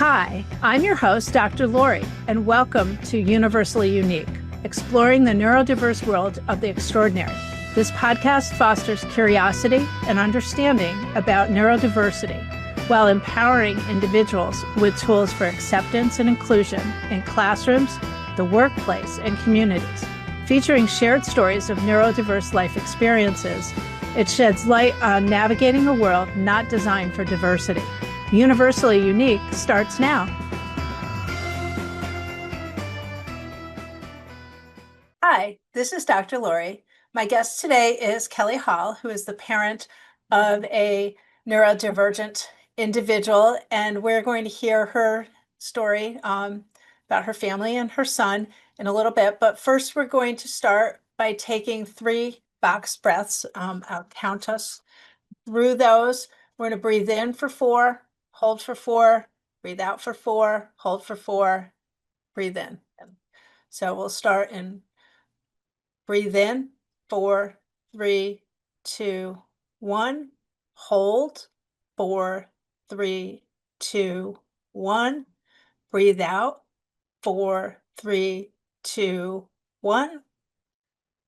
Hi, I'm your host, Dr. Lori, and welcome to Universally Unique, exploring the neurodiverse world of the extraordinary. This podcast fosters curiosity and understanding about neurodiversity while empowering individuals with tools for acceptance and inclusion in classrooms, the workplace, and communities. Featuring shared stories of neurodiverse life experiences, it sheds light on navigating a world not designed for diversity. Universally Unique starts now. Hi, this is Dr. Lori. My guest today is Kelly Hall, who is the parent of a neurodivergent individual, and we're going to hear her story about her family and her son in a little bit. But first, we're going to start by taking 3 box breaths. I'll count us through those. We're going to breathe in for 4. Hold for 4, breathe out for 4, hold for 4, breathe in. So we'll start and breathe in, 4, 3, 2, 1. Hold, 4, 3, 2, 1. Breathe out, 4, 3, 2, 1.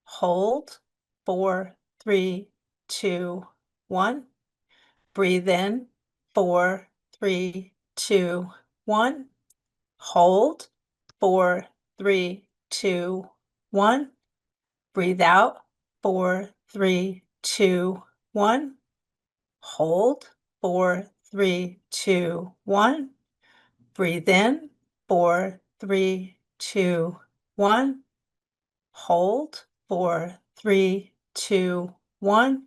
Hold, 4, 3, 2, 1. Breathe in, 4, 3, 2, 1. Hold, 4, 3, 2, 1. Breathe out, 4, 3, 2, 1. Hold, 4, 3, 2, 1. Breathe in, 4, 3, 2, 1. Hold, 4, 3, 2, 1.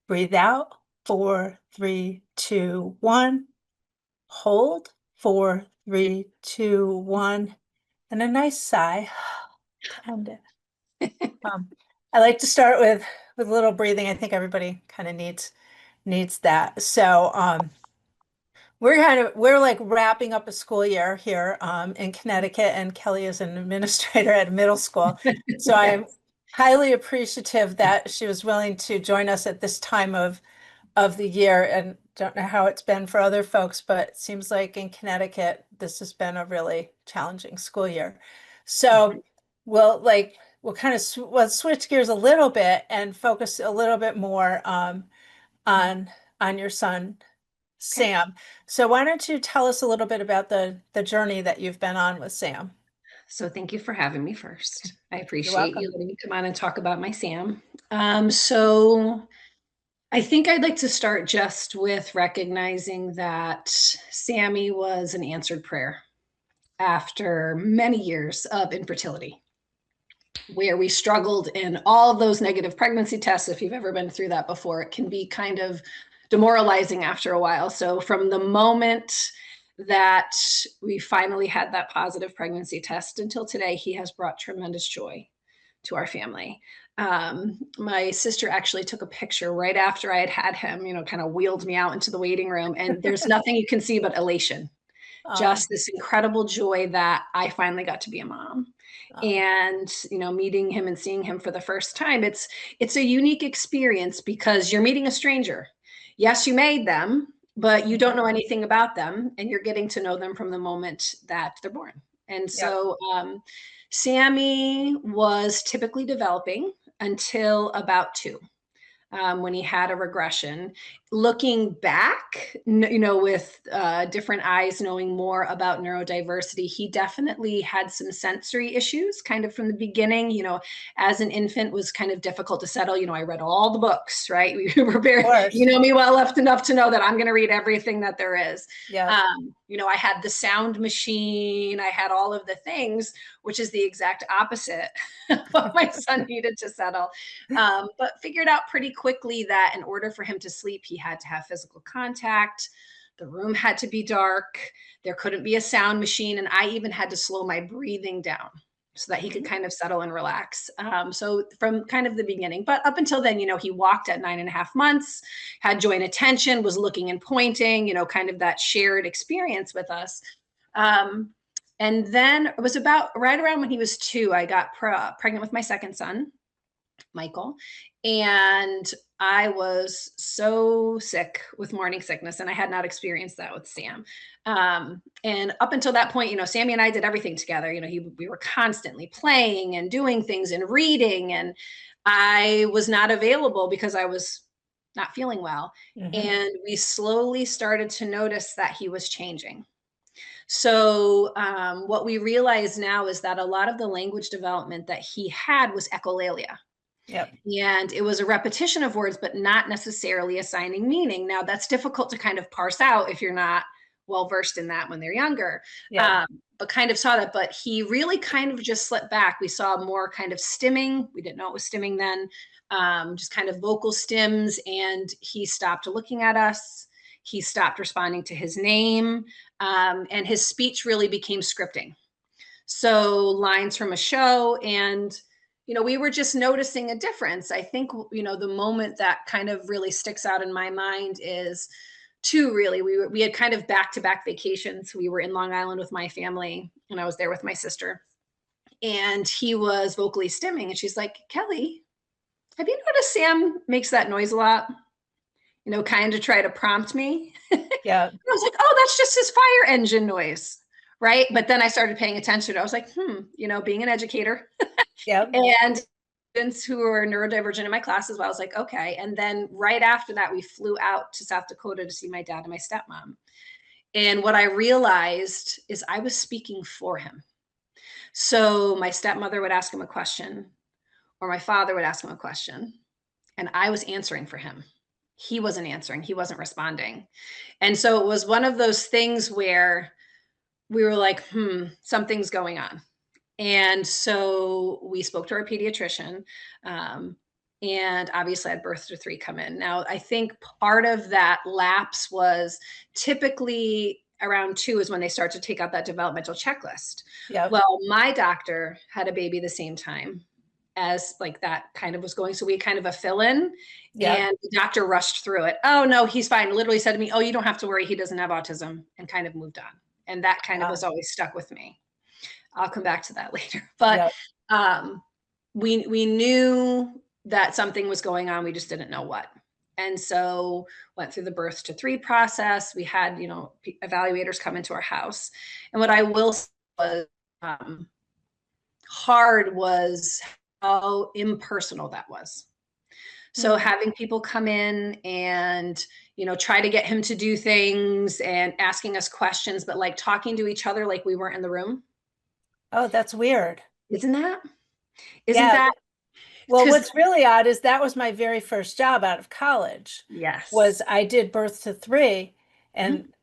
Breathe out, 4, 3, 2, 1. Hold, 4, 3, 2, 1, and a nice sigh. End it. I like to start with a little breathing. I think everybody kind of needs that. So we're like wrapping up a school year here in Connecticut, and Kelly is an administrator at a middle school. So I'm highly appreciative that she was willing to join us at this time of the year, and don't know how it's been for other folks, but it seems like in Connecticut, this has been a really challenging school year. So we'll kind of switch gears a little bit and focus a little bit more on your son, Sam. So why don't you tell us a little bit about the journey that you've been on with Sam? So thank you for having me first. I appreciate welcome. you letting me come on and talk about my Sam. So I think I'd like to start just with recognizing that Sammy was an answered prayer after many years of infertility, where we struggled in all of those negative pregnancy tests. If you've ever been through that before, it can be kind of demoralizing after a while. So from the moment that we finally had that positive pregnancy test until today, he has brought tremendous joy to our family. My sister actually took a picture right after I had him, kind of wheeled me out into the waiting room, and there's nothing you can see but elation. Just this incredible joy that I finally got to be a mom. And, meeting him and seeing him for the first time, it's a unique experience because you're meeting a stranger. Yes, you made them, but you don't know anything about them, and you're getting to know them from the moment that they're born. And so Sammy was typically developing until about 2, when he had a regression. Looking back, with different eyes, knowing more about neurodiversity, he definitely had some sensory issues kind of from the beginning. As an infant was kind of difficult to settle. I read all the books, right? We were very, me well enough to know that I'm going to read everything that there is. I had the sound machine, I had all of the things, which is the exact opposite of what my son needed to settle. But figured out pretty quickly that in order for him to sleep, he had to have physical contact. The room had to be dark. There couldn't be a sound machine. And I even had to slow my breathing down so that he could kind of settle and relax. So from kind of the beginning, but up until then, he walked at 9.5 months, had joint attention, was looking and pointing, kind of that shared experience with us. And then it was about right around when he was 2, I got pregnant with my second son, Michael. And I was so sick with morning sickness, and I had not experienced that with Sam. And up until that point, Sammy and I did everything together. We were constantly playing and doing things and reading, and I was not available because I was not feeling well. Hmm. And we slowly started to notice that he was changing. So, what we realize now is that a lot of the language development that he had was echolalia. Yep. And it was a repetition of words, but not necessarily assigning meaning. Now, that's difficult to kind of parse out if you're not well versed in that when they're younger, Yep. but kind of saw that. But he really kind of just slipped back. We saw more kind of stimming. We didn't know it was stimming then, just kind of vocal stims. And he stopped looking at us. He stopped responding to his name. And his speech really became scripting. So lines from a show. And we were just noticing a difference. I think the moment that kind of really sticks out in my mind is two. Really, we had kind of back-to-back vacations. We were in Long Island with my family, and I was there with my sister, and he was vocally stimming, and she's like, Kelly, have you noticed Sam makes that noise a lot, kind of try to prompt me. Yep. I was like, oh, that's just his fire engine noise. Right. But then I started paying attention. I was like, being an educator Yep. and students who are neurodivergent in my class as well, I was like, okay. And then right after that, we flew out to South Dakota to see my dad and my stepmom. And what I realized is I was speaking for him. So my stepmother would ask him a question, or my father would ask him a question, and I was answering for him. He wasn't answering, he wasn't responding. And so it was one of those things where we were like, something's going on. And so we spoke to our pediatrician. And obviously, I had birth to three come in. Now, I think part of that lapse was typically around two is when they start to take out that developmental checklist. Yep. Well, my doctor had a baby the same time as like that kind of was going. So we had kind of a fill in, Yep. and the doctor rushed through it. Oh, no, he's fine. Literally said to me, oh, you don't have to worry. He doesn't have autism, and kind of moved on. And that kind of was Wow. always stuck with me. I'll come back to that later. But Yep. um, we knew that something was going on. We just didn't know what. And so went through the birth to three process. We had, evaluators come into our house. And what I will say was hard was how impersonal that was. So Mm. having people come in and, try to get him to do things and asking us questions, but like talking to each other like we weren't in the room. Oh, that's weird. Isn't that? Isn't Yeah. that Well, because what's really odd is that was my very first job out of college, yes. was I did birth to three, Mhm. and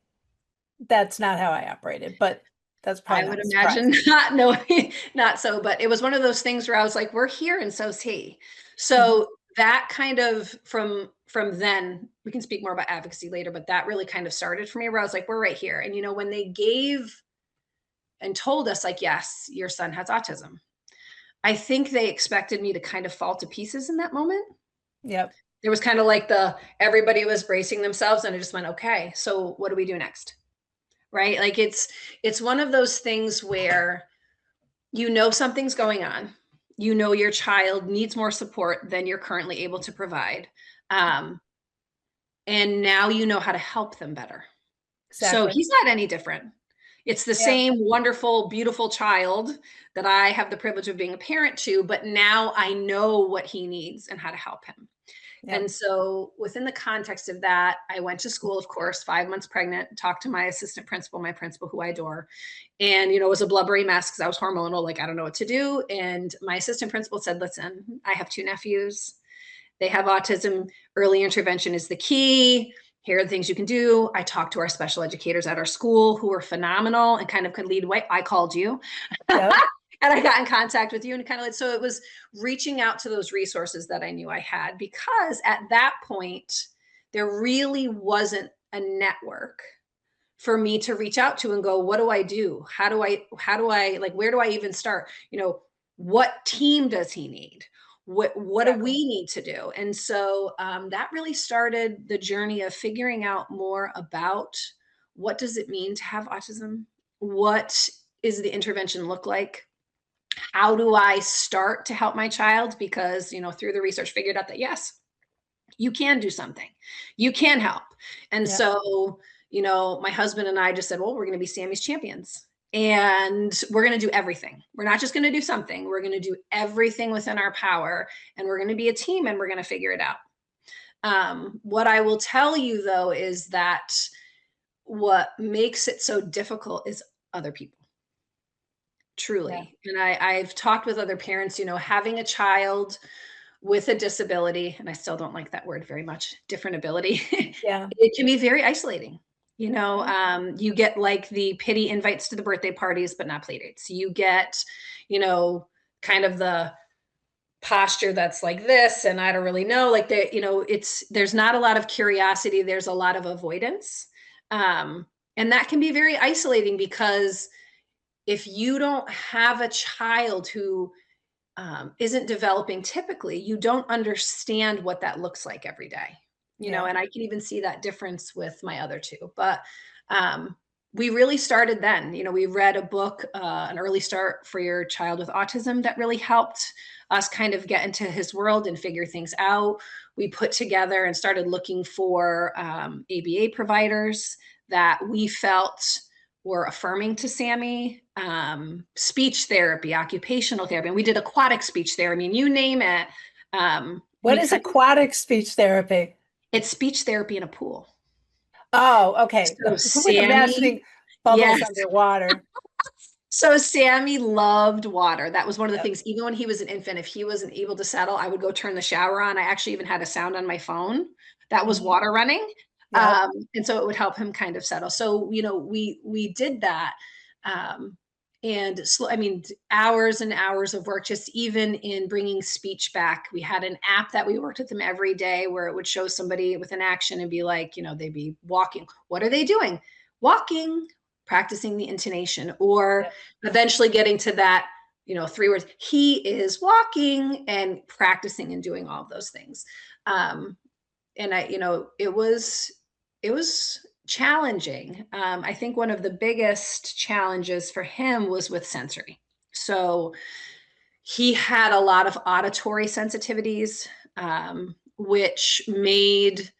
that's not how I operated, but that's I probably would not a imagine surprise. not knowing, not so, but it was one of those things where I was like, we're here and so's he. Mhm. So that kind of from then, we can speak more about advocacy later, but that really kind of started for me where I was like, we're right here. And when they gave and told us like, yes, your son has autism, I think they expected me to kind of fall to pieces in that moment. Yep. There was kind of like everybody was bracing themselves, and I just went, okay, so what do we do next? Right? Like it's one of those things where something's going on. Your child needs more support than you're currently able to provide. Um, and now you know how to help them better. So Exactly. he's not any different. It's the Yep. same wonderful, beautiful child that I have the privilege of being a parent to, but now I know what he needs and how to help him. Yep. And so, within the context of that, I went to school, of course, 5 months pregnant, talked to my assistant principal, my principal, who I adore. And, it was a blubbery mess because I was hormonal, like, I don't know what to do. And my assistant principal said, listen, I have two nephews. They have autism. Early intervention is the key. Here are the things you can do. I talked to our special educators at our school who were phenomenal and kind of could lead way. I called you. Yep. And I got in contact with you and kind of like, so it was reaching out to those resources that I knew I had, because at that point, there really wasn't a network for me to reach out to and go, what do I do? How do I, like, where do I even start? What team does he need? What do Exactly. we need to do? And so that really started the journey of figuring out more about what does it mean to have autism? What is the intervention look like? How do I start to help my child? Because, through the research, figured out that yes, you can do something, you can help. And Yeah. so, my husband and I just said, well, we're going to be Sammy's champions. And we're going to do everything. We're not just going to do something. We're going to do everything within our power. And we're going to be a team and we're going to figure it out. What I will tell you, though, is that what makes it so difficult is other people, Yeah. truly. And I've talked with other parents, having a child with a disability, and I still don't like that word very much, different ability, Yeah. it can be very isolating. Yeah. You get like the pity invites to the birthday parties, but not play dates. You get, you know, kind of the posture that's like this, and I don't really know. Like there's not a lot of curiosity. There's a lot of avoidance, and that can be very isolating because if you don't have a child who isn't developing typically, you don't understand what that looks like every day. Yeah. And I can even see that difference with my other two. But um, we really started then. We read a book, An Early Start for Your Child with Autism, that really helped us kind of get into his world and figure things out. We put together and started looking for ABA providers that we felt were affirming to Sammy, speech therapy, occupational therapy, and we did aquatic speech therapy. I mean, you name it. What We is kind aquatic speech therapy? It's speech therapy in a pool. Oh, okay. So I'm imagining Sammy, bubbles yes. underwater. So Sammy loved water. That was one of the Yep. things, even when he was an infant, if he wasn't able to settle, I would go turn the shower on. I actually even had a sound on my phone that was Mhm. water running. Yep. And so it would help him kind of settle. So, we did that. Um, and I mean, hours and hours of work, just even in bringing speech back. We had an app that we worked with them every day where it would show somebody with an action and be like, they'd be walking. What are they doing? Walking, practicing the intonation, or Yep. eventually getting to that, 3 words. He is walking, and practicing and doing all of those things. And it was challenging. I think one of the biggest challenges for him was with sensory. So he had a lot of auditory sensitivities, which made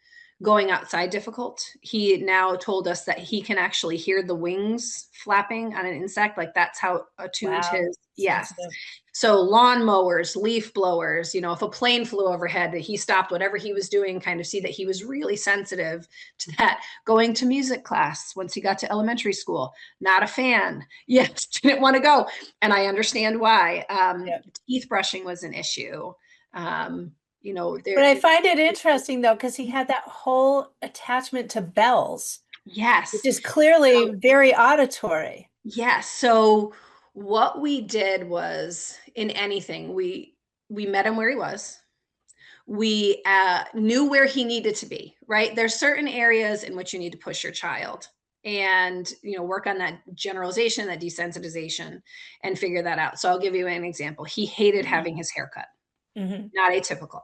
going outside difficult. He now told us that he can actually hear the wings flapping on an insect. Like that's how attuned Wow. his, yes. Sensitive. So lawn mowers, leaf blowers, if a plane flew overhead, he stopped whatever he was doing, kind of see that he was really sensitive to that. Going to music class once he got to elementary school, not a fan. Yes, didn't want to go. And I understand why. Yep. Teeth brushing was an issue. But There, I find it interesting though, because he had that whole attachment to bells, which yes. is clearly So, very auditory. yes. So what we did was, in anything, we met him where he was. We knew where he needed to be, right? There's certain areas in which you need to push your child and work on that generalization, that desensitization, and figure that out. So I'll give you an example. He hated having his hair cut. Hmm. Not atypical.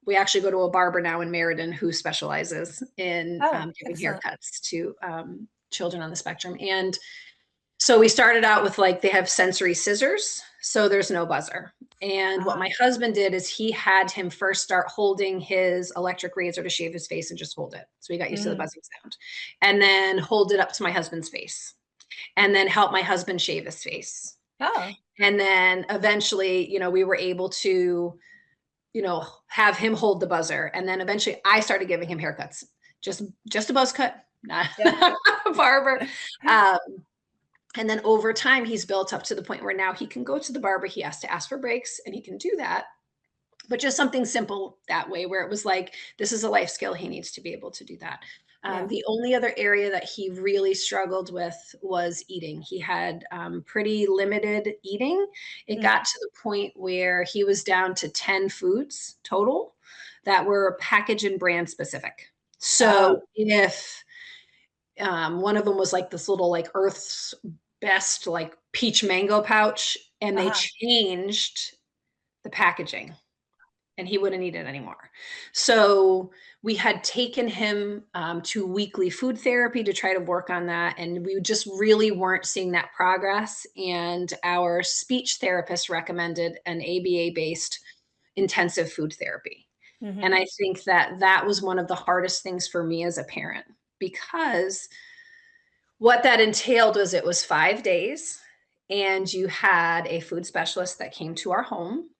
We actually go to a barber now in Meriden who specializes in Oh, giving excellent. haircuts to children on the spectrum. And so we started out with, like, they have sensory scissors, so there's no buzzer. And what Ah. my husband did is he had him first start holding his electric razor to shave his face and just hold it. So he got used to the Mm. buzzing sound. And then hold it up to my husband's face. And then help my husband shave his face. Oh. And then eventually, we were able to, have him hold the buzzer. And then eventually I started giving him haircuts, just a buzz cut, not Yep. a barber. Um, and then over time, he's built up to the point where now he can go to the barber. He has to ask for breaks, and he can do that. But just something simple that way, where it was like, this is a life skill. He needs to be able to do that. Yeah. The only other area that he really struggled with was eating. He had pretty limited eating. It Mm. got to the point where he was down to 10 foods total that were package and brand specific. Oh. So if one of them was like this little, like, Earth's Best, like, peach mango pouch, and they Uh-huh. changed the packaging. and he wouldn't eat it anymore. So we had taken him to weekly food therapy to try to work on that. And we just really weren't seeing that progress. And our speech therapist recommended an ABA based intensive food therapy. And Hmm. I think that that was one of the hardest things for me as a parent, because what that entailed was it was 5 days, and you had a food specialist that came to our home.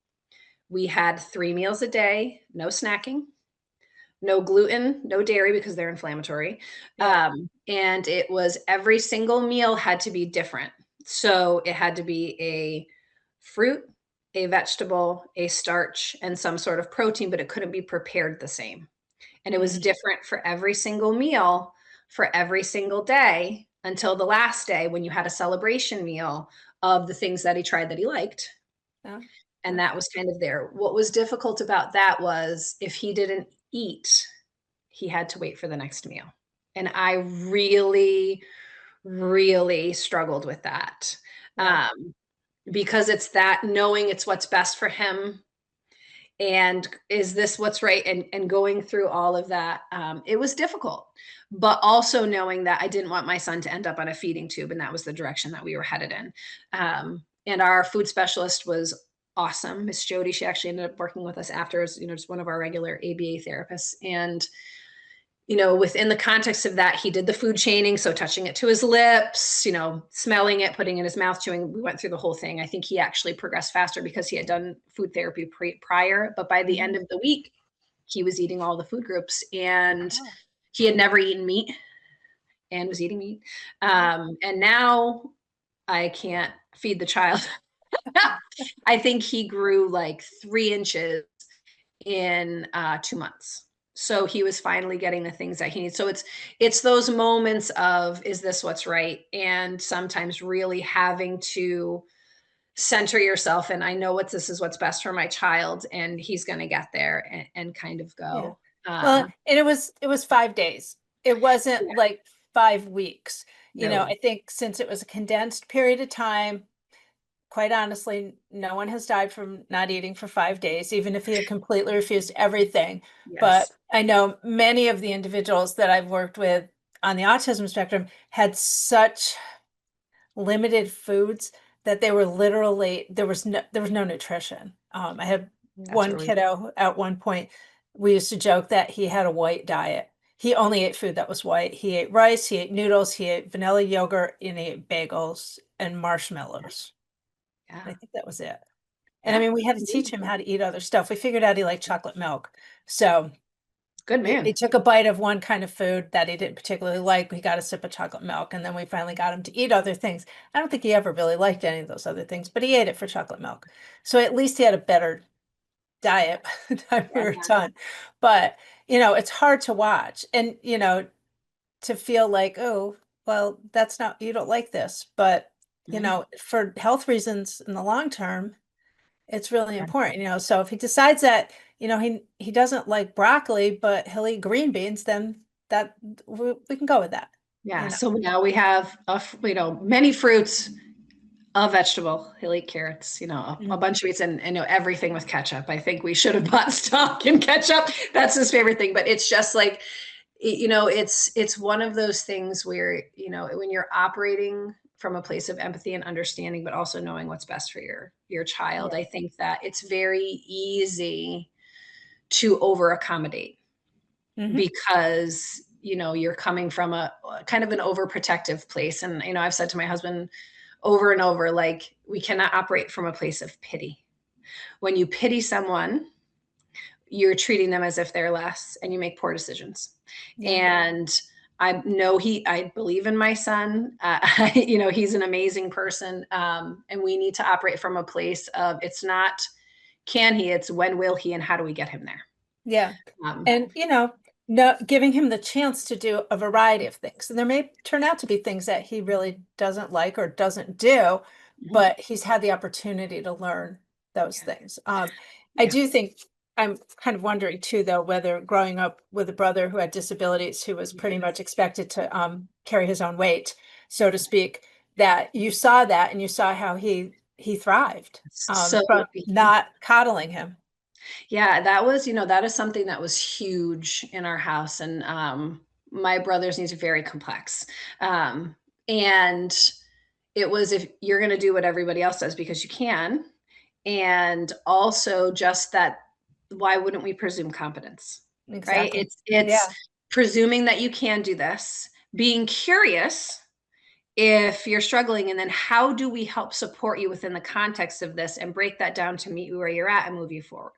We had 3 meals a day, no snacking, no gluten, no dairy because they're inflammatory. Yeah. And it was every single meal had to be different. So it had to be a fruit, a vegetable, a starch, and some sort of protein, but it couldn't be prepared the same. And it was Hmm. different for every single meal for every single day until the last day when you had a celebration meal of the things that he tried that he liked. Oh, And that okay. was kind of there. What was difficult about that was if he didn't eat, he had to wait for the next meal. And I really, really struggled with that, Yeah. um, because it's that knowing it's what's best for him, and is this what's right, and going through all of that. It was difficult, but also knowing that I didn't want my son to end up on a feeding tube, and that was the direction that we were headed in. And our food specialist was awesome, Miss Jody. She actually ended up working with us after, as just one of our regular ABA therapists. And within the context of that, he did the food chaining. So touching it to his lips, smelling it, putting it in his mouth, chewing. We went through the whole thing. I think he actually progressed faster because he had done food therapy prior. But by the end Hmm. of the week, he was eating all the food groups, and Oh, he had never eaten meat and was eating meat. yeah. And now I can't feed the child. I think he grew like 3 inches in 2 months. So he was finally getting the things that he needs. So it's those moments of, is this what's right? And sometimes really having to center yourself, and I know this is what's best for my child, and he's going to get there, and kind of Yeah. go. Well, Um, and it was 5 days. It wasn't yeah, like 5 weeks. no, I think since it was a condensed period of time, quite honestly, no one has died from not eating for 5 days, even if he had completely refused everything. But yes, I know many of the individuals that I've worked with on the autism spectrum had such limited foods that they were literally there was no nutrition. I had that's one really, kiddo at one point. We used to joke that he had a white diet. He only ate food that was white. He ate rice, he ate noodles, he ate vanilla yogurt, and he ate bagels and marshmallows. yeah, I think that was it. And I yeah. mean, we had to teach him how to eat other stuff. We figured out he liked chocolate milk. So Good he man. took a bite of one kind of food that he didn't particularly like. He got a sip of chocolate milk, and then we finally got him to eat other things. I don't think he ever really liked any of those other things, but he ate it for chocolate milk. So at least he had a better diet by the time we were Yeah, done. But, it's hard to watch and, to feel like, oh, well, that's not, you don't like this. But, mhm, for health reasons in the long term, it's really yeah. important, so if he decides that, he doesn't like broccoli, but he'll eat green beans, then that we can go with that, Yeah, you know. so now we have many fruits, a vegetable. He'll eat carrots, a Mhm. bunch of meats, and everything with ketchup. I think we should have bought stock in ketchup. That's his favorite thing. But it's just like, it's one of those things where, when you're operating from a place of empathy and understanding, but also knowing what's best for your child, Yeah. I think that it's very easy to over accommodate, Hmm. because you're coming from a kind of an overprotective place. And I've said to my husband over and over, like, we cannot operate from a place of pity. When you pity someone, you're treating them as if they're less, and you make poor decisions. Yeah. And I believe in my son. He's an amazing person. And we need to operate from a place of, it's not can he, it's when will he, and how do we get him there. Yeah. um, And, no, giving him the chance to do a variety of things. And there may turn out to be things that he really doesn't like or doesn't do, mhm, but he's had the opportunity to learn those yeah, things. I yeah, do think I'm kind of wondering too, though, whether growing up with a brother who had disabilities, who was pretty much expected to carry his own weight, so to speak, that you saw that and you saw how he thrived so from he not coddling him. Yeah, that was, that is something that was huge in our house. And my brother's needs are very complex. Um, and it was, if you're going to do what everybody else does because you can, and also just that, why wouldn't we presume competence? Right? Exactly. It's Yeah. presuming that you can do this, being curious if you're struggling, and then how do we help support you within the context of this and break that down to meet you where you're at and move you forward.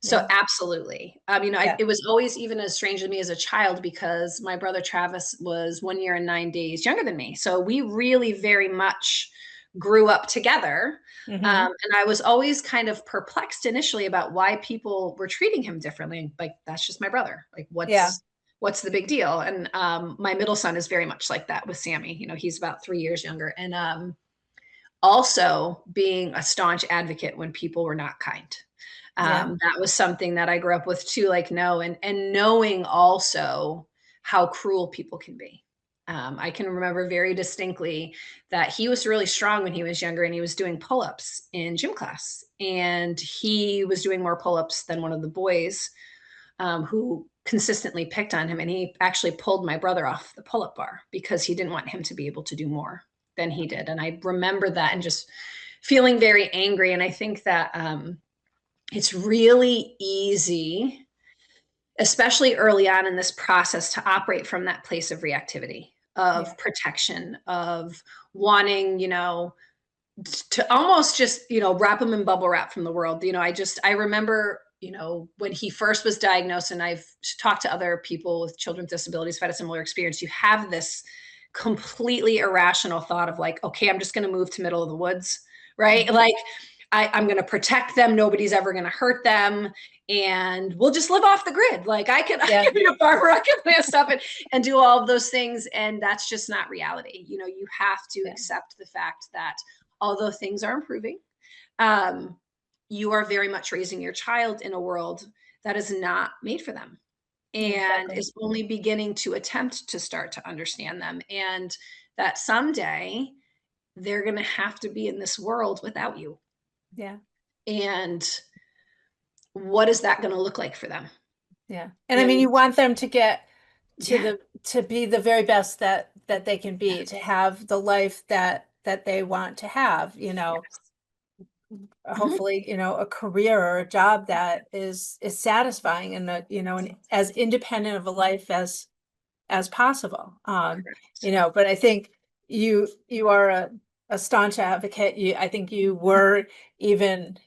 So Yeah. absolutely. Yeah. It was always even as strange to me as a child because my brother Travis was 1 year and 9 days younger than me. So we really very much grew up together. Hmm. And I was always kind of perplexed initially about why people were treating him differently. Like, that's just my brother. Like, Yeah. what's the big deal? And my middle son is very much like that with Sammy. He's about 3 years younger. And also being a staunch advocate when people were not kind. Yeah. That was something that I grew up with too, like no, and knowing also how cruel people can be. I can remember very distinctly that he was really strong when he was younger and he was doing pull-ups in gym class. And he was doing more pull-ups than one of the boys who consistently picked on him. And he actually pulled my brother off the pull-up bar because he didn't want him to be able to do more than he did. And I remember that and just feeling very angry. And I think that it's really easy, especially early on in this process, to operate from that place of reactivity, Yeah. of protection, of wanting, to almost just, wrap them in bubble wrap from the world. I remember, when he first was diagnosed, and I've talked to other people with children's disabilities who've had a similar experience, you have this completely irrational thought of like, okay, I'm just going to move to middle of the woods, right? Hmm. Like, I'm going to protect them. Nobody's ever going to hurt them. And we'll just live off the grid. Like I Yeah. can be a farmer, I can plant stuff and do all of those things. And that's just not reality. You have to Yeah. accept the fact that although things are improving, um, you are very much raising your child in a world that is not made for them and Exactly. is only beginning to attempt to start to understand them. And that someday they're going to have to be in this world without you. Yeah. And what is that going to look like for them? Yeah. And I mean, And you want them to get yeah, to be the very best that they can be, to have the life that they want to have, yes. Mhm. hopefully, a career or a job that is satisfying and that, and as independent of a life as possible. Correct. But I think you are a staunch advocate. I think you were even,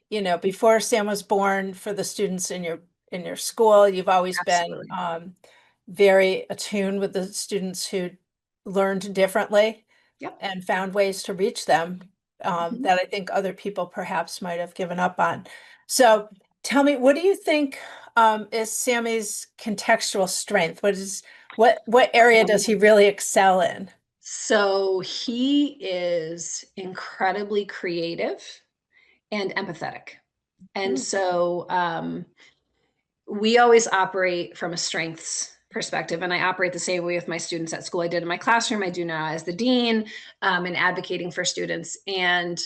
before Sam was born, for the students in your school. You've always been Absolutely. very attuned with the students who learned differently Yep. and found ways to reach them Mhm. that I think other people perhaps might have given up on. So tell me, what do you think is Sammy's contextual strength? What area does he really excel in? So he is incredibly creative and empathetic. And Mm, so we always operate from a strengths perspective. And I operate the same way with my students at school. I did in my classroom, I do now as the dean and advocating for students. And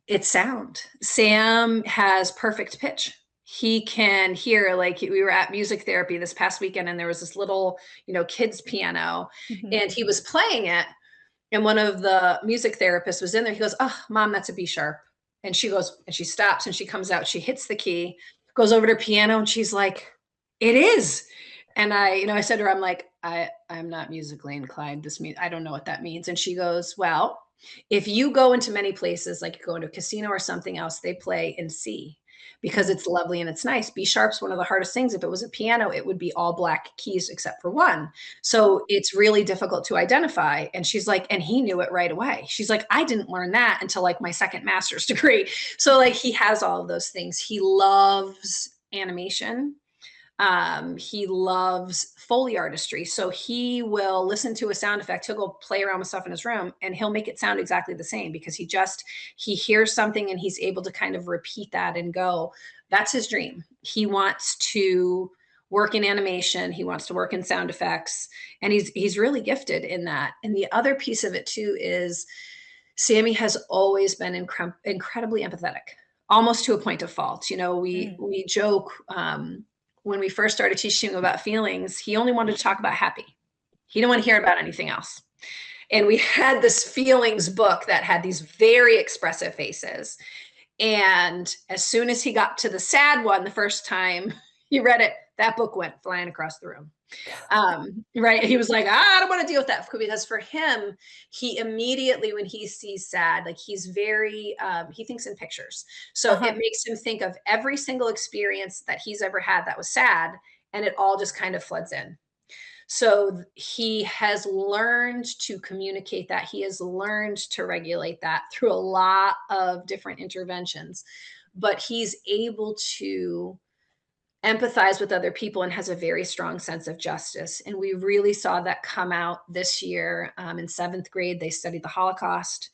it's sound. Sam has perfect pitch. He can hear, like we were at music therapy this past weekend, and there was this little, kids piano, mhm. and he was playing it. And one of the music therapists was in there. He goes, "Oh, mom, that's a B sharp." And she goes, and she stops and she comes out, she hits the key, goes over to piano, and she's like, "It is." And I said to her, I'm like, I'm not musically inclined. This means I don't know what that means. And she goes, "Well, if you go into many places, like you go into a casino or something else, they play in C because Mm, it's lovely and it's nice. B sharp's one of the hardest things. If it was a piano, it would be all black keys except for one. oh, So it's really difficult to identify." And she's like, and he knew it right away. She's like, "I didn't learn that until like my second master's degree." So like he has all of those things. He loves animation. He loves Foley artistry. So he will listen to a sound effect. He'll go play around with stuff in his room and he'll make it sound exactly the same because he hears something and he's able to kind of repeat that and go, that's his dream. He wants to work in animation. He wants to work in sound effects. And he's really gifted in that. And the other piece of it too is Sammy has always been incredibly empathetic. almost to a point of fault. You know, we Mm. we joke when we first started teaching him about feelings, he only wanted to talk about happy. He didn't want to hear about anything else. And we had this feelings book that had these very expressive faces. And as soon as he got to the sad one the first time he read it, that book went flying across the room. Right. He was like, I don't want to deal with that, because for him, he immediately, when he sees sad, like he's very, he thinks in pictures. So it Uh-huh. makes him think of every single experience that he's ever had that was sad, and it all just kind of floods in. So he has learned to communicate that. He has learned to regulate that through a lot of different interventions, but he's able to empathize with other people and has a very strong sense of justice. And we really saw that come out this year. In seventh grade, they studied the Holocaust.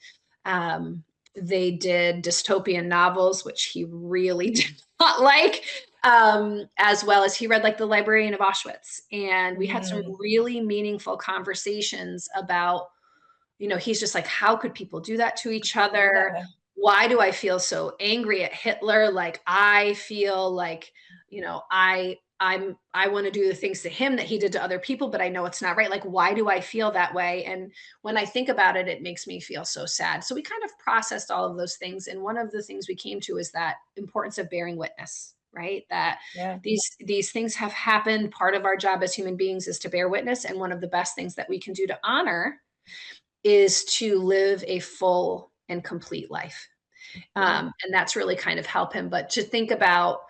Um, they did dystopian novels, which he really did not like, as well as he read like The Librarian of Auschwitz. And we had some Mm. really meaningful conversations about, he's just like, how could people do that to each People feel that other? way. Why do I feel so angry at Hitler? Like I feel like, I want to do the things to him that he did to other people, but I know it's not right. Like, why do I feel that way? And when I think about it, it makes me feel so sad. So we kind of processed all of those things. And one of the things we came to is that importance of bearing witness, right? That Yeah. these things have happened. Part of our job as human beings is to bear witness. And one of the best things that we can do to honor is to live a full and complete life. Yeah. And that's really kind of help him. But to think about,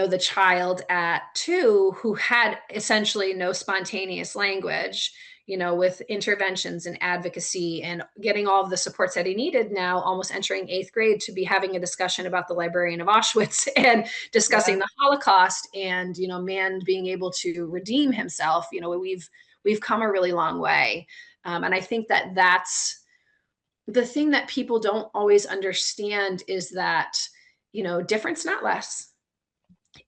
the child at 2 who had essentially no spontaneous language, with interventions and advocacy and getting all of the supports that he needed, now almost entering 8th grade, to be having a discussion about the Librarian of Auschwitz and discussing Yeah. the Holocaust, and, man being able to redeem himself. We've come a really long way. And I think that that's the thing that people don't always understand, is that, difference, not less.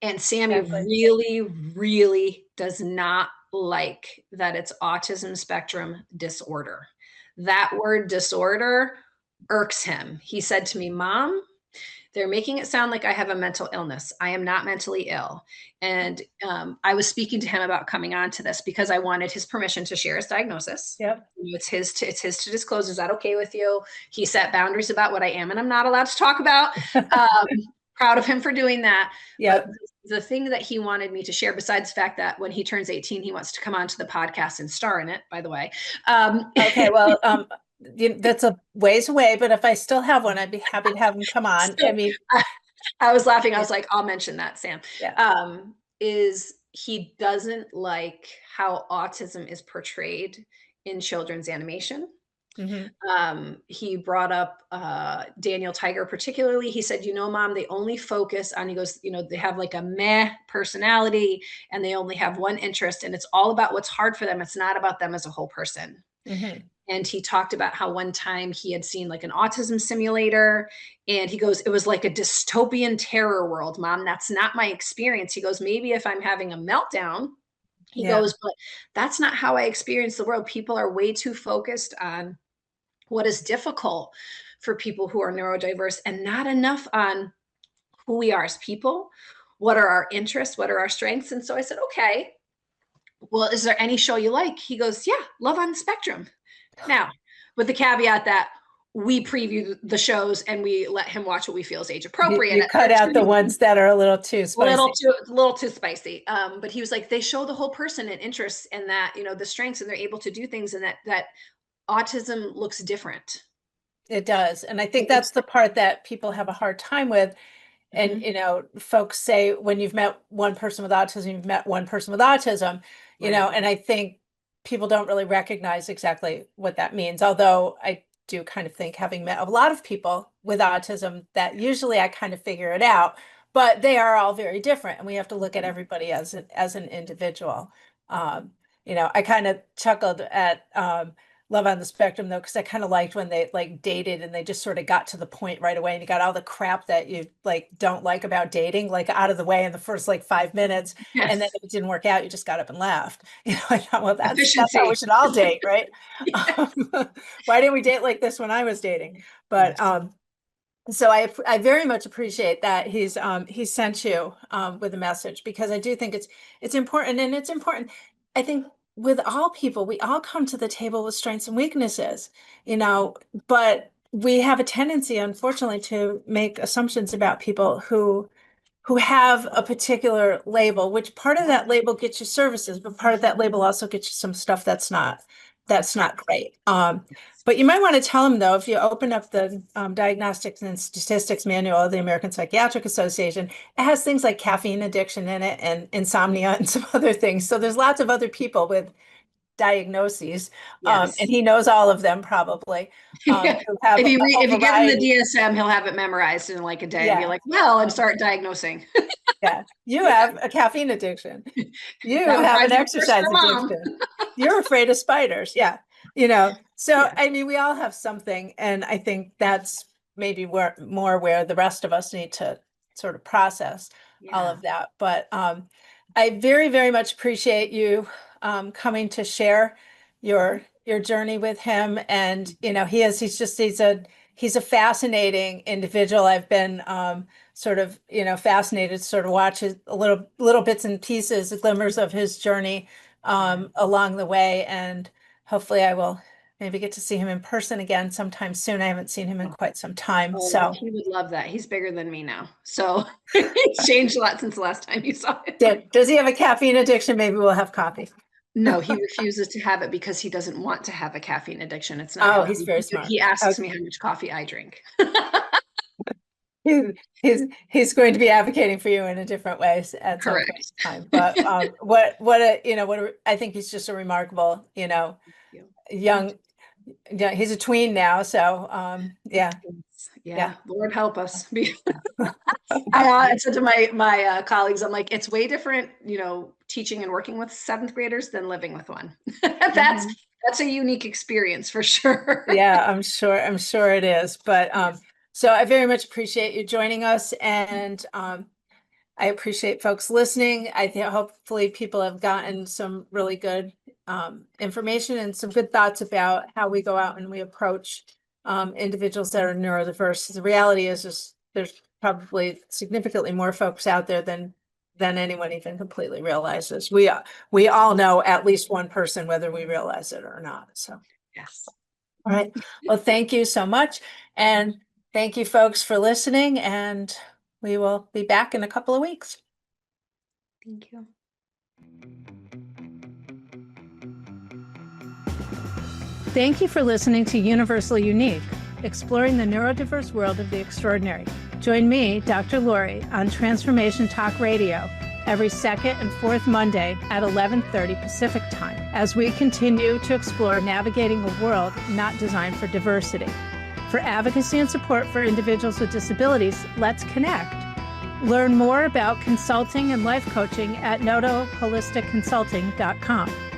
And Sammy Exactly. really, really does not like that it's autism spectrum disorder. That word disorder irks him. He said to me, Mom, they're making it sound like I have a mental illness. I am not mentally ill. And I was speaking to him about coming on to this because I wanted his permission to share his diagnosis. Yep. It's his to disclose. Is that okay with you? He set boundaries about what I am and I'm not allowed to talk about. Proud of him for doing that. But Yep. the thing that he wanted me to share, besides the fact that when he turns 18, he wants to come onto the podcast and star in it, by the way. Okay. Well, that's a ways away, but if I still have one, I'd be happy to have him come on. I So mean, I was laughing. I yeah. was like, I'll mention that, Sam. Yeah. Is he doesn't like how autism is portrayed in children's animation. Hmm. He brought up Daniel Tiger particularly. He said, Mom, they only focus on, he goes, they have like a meh personality and they only have one interest, and it's all about what's hard for them. It's not about them as a whole person. Hmm. And he talked about how one time he had seen like an autism simulator, and he goes, it was like a dystopian terror world, Mom. That's not my experience. He goes, maybe if I'm having a meltdown, he Yeah. goes, but that's not how I experience the world. People are way too focused on what is difficult for people who are neurodiverse and not enough on who we are as people. What are our interests? What are our strengths? And so I said, okay, well, is there any show you like? He goes, yeah, Love on the Spectrum. Now, with the caveat that we preview the shows and we let him watch what we feel is age You, appropriate you at cut out the 13. ones that are a little too spicy. Little too spicy. But he was like, they show the whole person and interests, and that, the strengths, and they're able to do things, and that autism looks different. It does. And I think It looks that's the part that people have a hard time with. And, different. folks say when you've met one person with autism, you've met one person with autism, Right. and I think people don't really recognize exactly what that means. Although I do kind of think, having met a lot of people with autism, that usually I kind of figure it out, but they are all very different and we have to look at Mhm. everybody as an individual. Um, I kind of chuckled at Love on the Spectrum though, because I kind of liked when they like dated and they just sort of got to the point right away and you got all the crap that you like don't like about dating like out of the way in the first like 5 minutes, and then Yes. if it didn't work out, you just got up and left. I thought, well, that's how we Efficiency. should all date, right? Yes. Why didn't we date like this when I was dating? But Yes. So I very much appreciate that he sent you with a message, because I do think it's important, and it's important. I think with all people, we all come to the table with strengths and weaknesses, you know, but we have a tendency, unfortunately, to make assumptions about people who have a particular label, which part of that label gets you services, but part of that label also gets you some stuff that's not great. But you might want to tell them, though, if you open up the Diagnostics and Statistics Manual of the American Psychiatric Association, it has things like caffeine addiction in it and insomnia and some other things. So there's lots of other people with diagnoses, and Yes. he knows all of them probably, who have a If you give him the variety. DSM, he'll have it memorized in like a day and be Yeah. like, well, and start diagnosing. Yeah, you have a caffeine addiction. You That would have probably an be worse exercise for mom. addiction. You're afraid of spiders. Yeah. So Yeah. I mean, we all have something. And I think that's maybe where the rest of us need to sort of process all Yeah. of that. But I very, very much appreciate you coming to share your journey with him. And, he's a fascinating individual. I've been sort of, fascinated to sort of watch his little bits and pieces, glimmers of his journey along the way. And hopefully I will maybe get to see him in person again sometime soon. I haven't seen him in quite some time. Oh, So he would love that. He's bigger than me now. So he's changed a lot since the last time you saw him. does he have a caffeine addiction? Maybe we'll have coffee. No, he refuses to have it because he doesn't want to have a caffeine addiction. It's not Oh, he's healthy. very smart. He asks Okay. me how much coffee I drink. He's, he's going to be advocating for you in a different way at some point Correct. in time. But I think he's just a remarkable, young, yeah, he's a tween now. So yeah. Yeah, Lord help us. I said to my colleagues, I'm like, it's way different, teaching and working with seventh graders than living with one. That's Mhm. that's a unique experience for sure. Yeah, I'm sure it is. But so I very much appreciate you joining us, and I appreciate folks listening. I think hopefully people have gotten some really good information and some good thoughts about how we go out and we approach individuals that are neurodiverse. The reality is just there's probably significantly more folks out there than anyone even completely realizes. We all know at least one person, whether we realize it or not. So, Yes. all right. Well, thank you so much. And thank you folks for listening. And we will be back in a couple of weeks. Thank you. Thank you for listening to Universally Unique, exploring the neurodiverse world of the extraordinary. Join me, Dr. Lori, on Transformation Talk Radio every second and fourth Monday at 11:30 Pacific Time as we continue to explore navigating a world not designed for diversity. For advocacy and support for individuals with disabilities, let's connect. Learn more about consulting and life coaching at notoholisticconsulting.com.